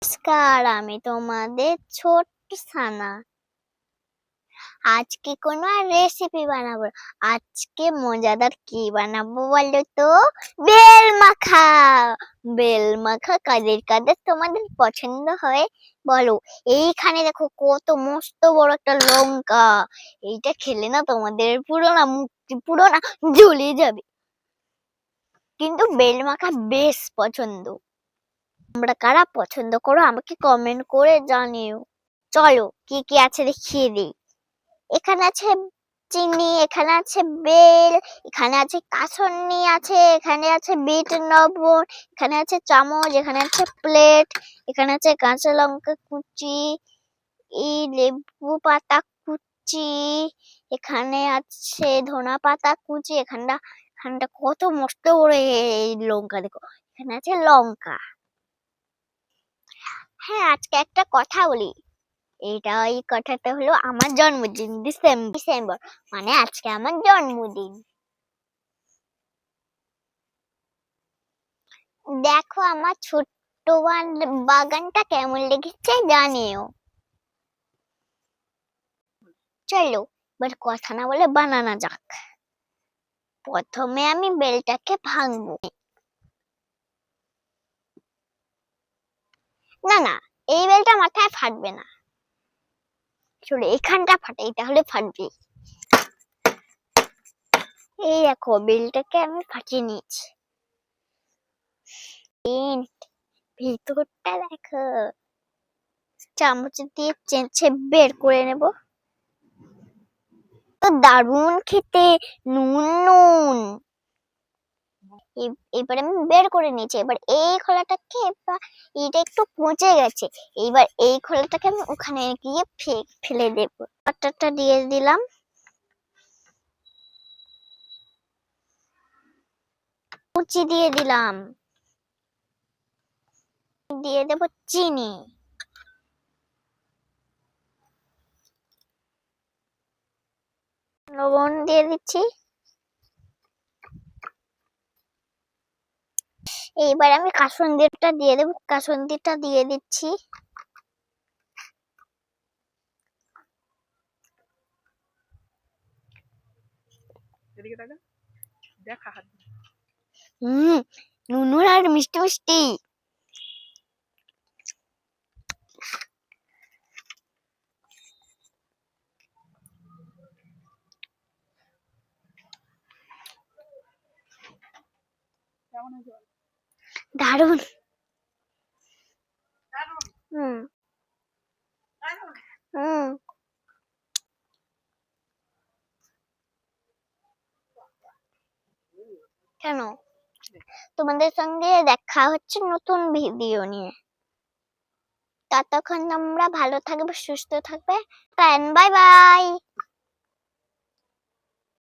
নমস্কার, আমি তোমাদের ছোট্ট সানা। আজকে কোনো রেসিপি বানাবো। আজকে মজাদার কি বানাবো বলো তো? বেল মাখা। বেল মাখা কাদের কাদের তোমাদের পছন্দ হয় বলো। এইখানে দেখো কত মস্ত বড় একটা লঙ্কা। এইটা খেলে না তোমাদের পুরো না জ্বলে যাবে। কিন্তু বেল মাখা বেশ পছন্দ। তোমরা কারা পছন্দ করো আমাকে কমেন্ট করে জানিও। চলো কি কি আছে দেখিয়ে দিই। এখানে আছে চিনি, এখানে আছে বেল, এখানে আছে কাসুন্দি আছে, এখানে আছে বিট লবণ, এখানে আছে চামচ, এখানে আছে প্লেট, এখানে আছে কাঁচা লঙ্কা কুচি, লেবু পাতা কুচি, এখানে আছে ধনা পাতা কুচি, এখানটা কত মস্ত বড় এই লঙ্কা দেখো। এখানে আছে লঙ্কা। হ্যাঁ, আজকে একটা কথা বলি। এই কথাটা হলো আমার জন্মদিন ডিসেম্বর, মানে আজকে আমার জন্মদিন। দেখো আমার ছোট্ট বাগানটা কেমন লেগেছে জানিও। চলো এবার কথা না বলে বানানো যাক। প্রথমে আমি বেলটাকে ভাঙবো। না না, এই বেলটা মাথায় ফাটবে না, চলো এখানটা ফাটাই তাহলে ফাটবে। এই দেখো বেলটাকে আমি ফাটিয়ে নিয়েছি। ভিতরটা দেখো, চামচ দিয়ে চেঁচে বের করে নেব। তো দারুণ খেতে, নুন নুন। এবার আমি বের করে নিয়েছি। এবার এই খোলাটাকে এটা একটু পচে গেছে, এইবার এই খোলাটাকে আমি ওখানে গিয়ে ফেলে দেব। বাটারটা দিয়ে দিলাম, কুচি দিয়ে দিলাম, দিয়ে দেব চিনি, লবণ দিয়ে দিচ্ছি। এইবার আমি কাসুন্দিটা দিয়ে দেব, কাসুন্দিটা দিয়ে দিচ্ছি। নুনুর আর মিষ্টি মিষ্টি। দারুন। হুম হুম কেন? তোমাদের সঙ্গে দেখা হচ্ছে নতুন ভিডিও নিয়ে। ততক্ষণ তোমরা ভালো থাকবে, সুস্থ থাকবে। Bye bye.